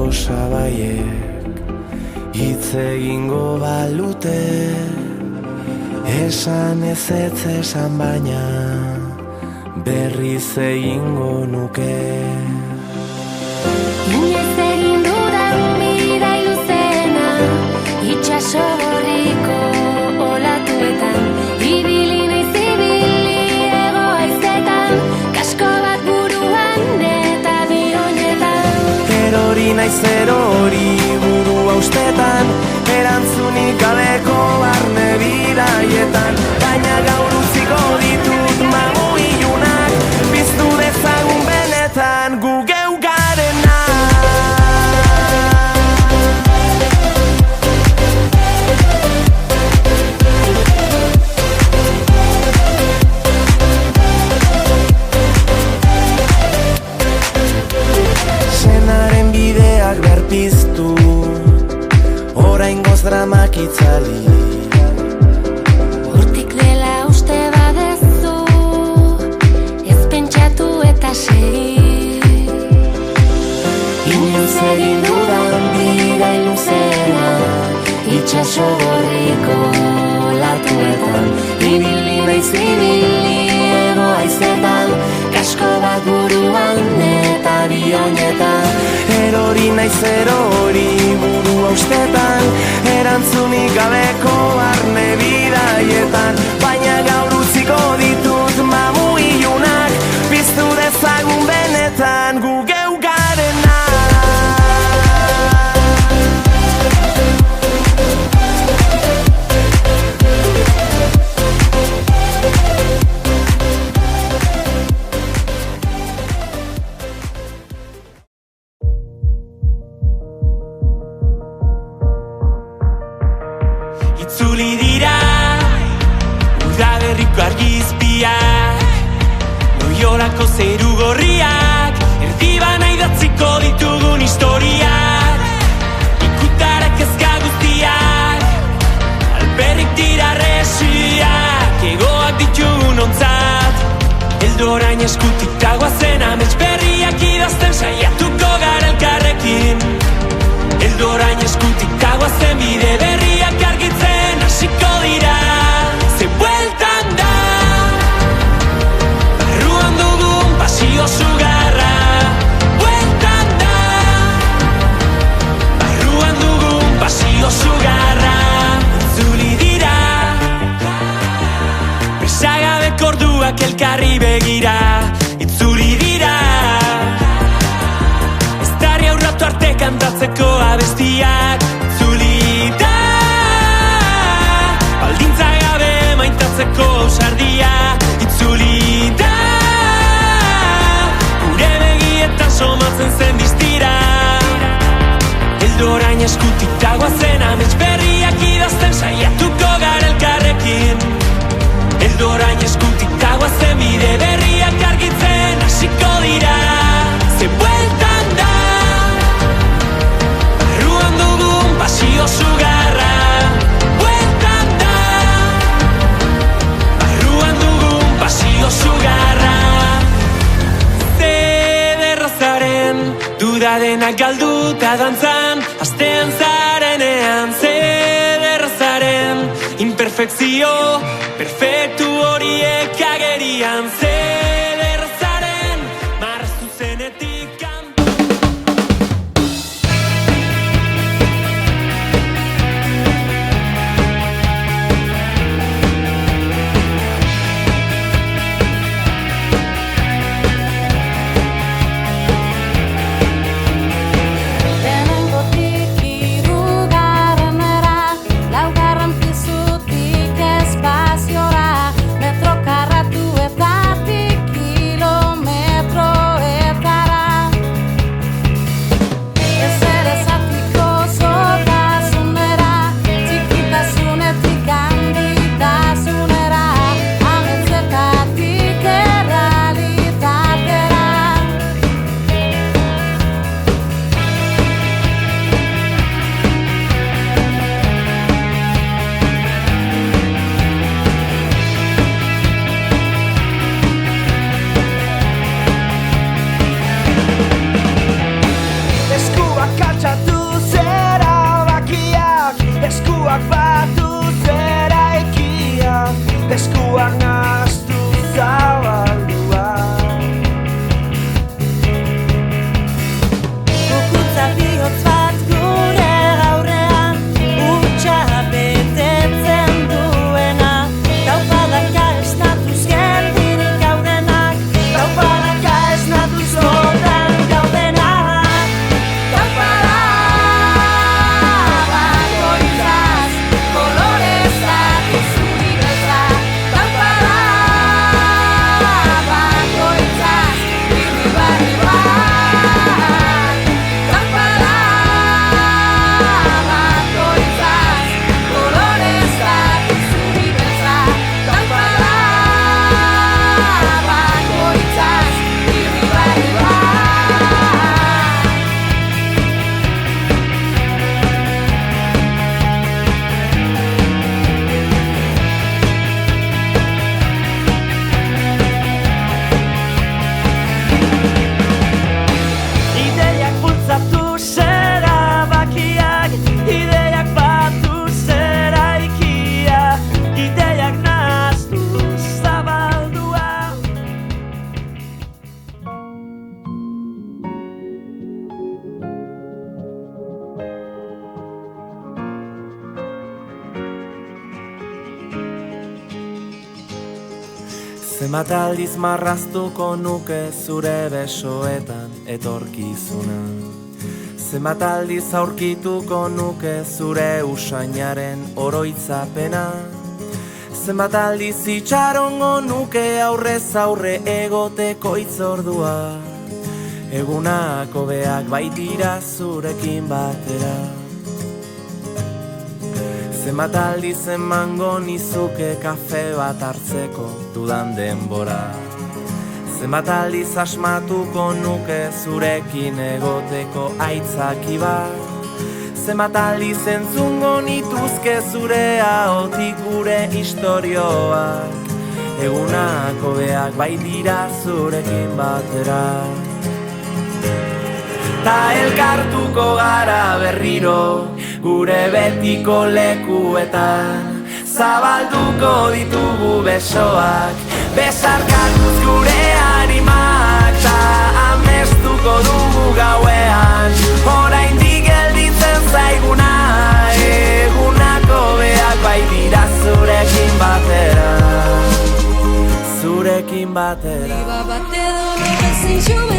osabaiek hitz egingo balute, esan ezetz esan baina berriz egingo nuke. Inoiz egin dudan bidai luzena, itxaso gorriko olatuetan, ibili naiz ibili ego haizetan, kasko bat buruan eta bionetan. Erori naiz erori burua ustetan, erantzunik gabeko barne bidaietan, baina gaur utziko ditut mamu ilunak, biztu dezagun benetan gu geu garena. Senaren bideak berpiztu, oraingoz dramak itzali. Hortik dela uste badezu, ez pentsatu eta segi. Inoiz egin dudan bidai luzena, itxaso gorriko olatuetan, ibili naiz ibili ego haizetan, kasko bat buruan eta bionetan. Erori naiz erori burua ustetan, erantzunik gabeko barne bidaietan, baina gaur utziko ditut mamu ilunak, piztu dezagun benetan gu geu garena. Itzuli dira udaberriko argizpiak, Loiolako zeru gorriak, erdibana idatziko ditugun historiak, ikutarrak kezka guztiak, alperrik dira resiak, egoak ditugun ontzat, eldorain eskutik dagoazen amets berriak idazten saiatuko gara elkarrekin. Eldorain eskutik dagoazen bide berriak argitzen hasiko dira. Ze bueltan da barruan dugun pasio sugarra. Bueltan da barruan dugun pasio sugarra. Itzuli dira presagabeko orduak elkarri begira. Itzuli dira estarri aurratu arte kantatzeko abestiak. Itzuli da baldintza gabe maintatzeko ausardia. Itzuli da gure begietan somatzen zen distira. Eldorain eskutik dagoazen amets berriak idazten saiatuko gara elkarrekin. Eldorain eskutik dagoazen bide berriak argitzen hasiko dira. Ze bueltan da barruan dugun pasio sugarra. Bueltan da barruan dugun pasio sugarra. Zederrazaren duda denak galduta dantzan, astean zarenean. Zederrazaren imperfekzio perfektu horiek agerian. Zederrazaren marraztu zenetik kanpo. Lehenengotik hirugarrenera, laugarren pizutik espaziora, metro karratuetatik kilometroetara. Zenbat aldiz marraztuko nuke zure besoetan etorkizuna. Zenbat aldiz aurkituko nuke zure usainaren oroitzapena. Zenbat aldiz itxarongo nuke aurrez aurre egoteko itzordua. Egunak hobeak baitira zurekin batera. Zenbat aldiz emango nizuke kafe bat hartzeko dudan denbora. Zenbat aldiz asmatuko nuke zurekin egoteko aitzaki bat. Zenbat aldiz entzungo nituzke zure ahotik gure istorioak. Egunak hobeak baitira zurekin batera. Ta elkartuko gara berriro gure betiko lekuetan. Zabalduko ditugu besoak, besarkatuz gure animak. Ta amestuko dugu gauean, oraindik gelditzen zaiguna. Egunako beak baitira zurekin batera. Zurekin batera. Iba batedor ezin xume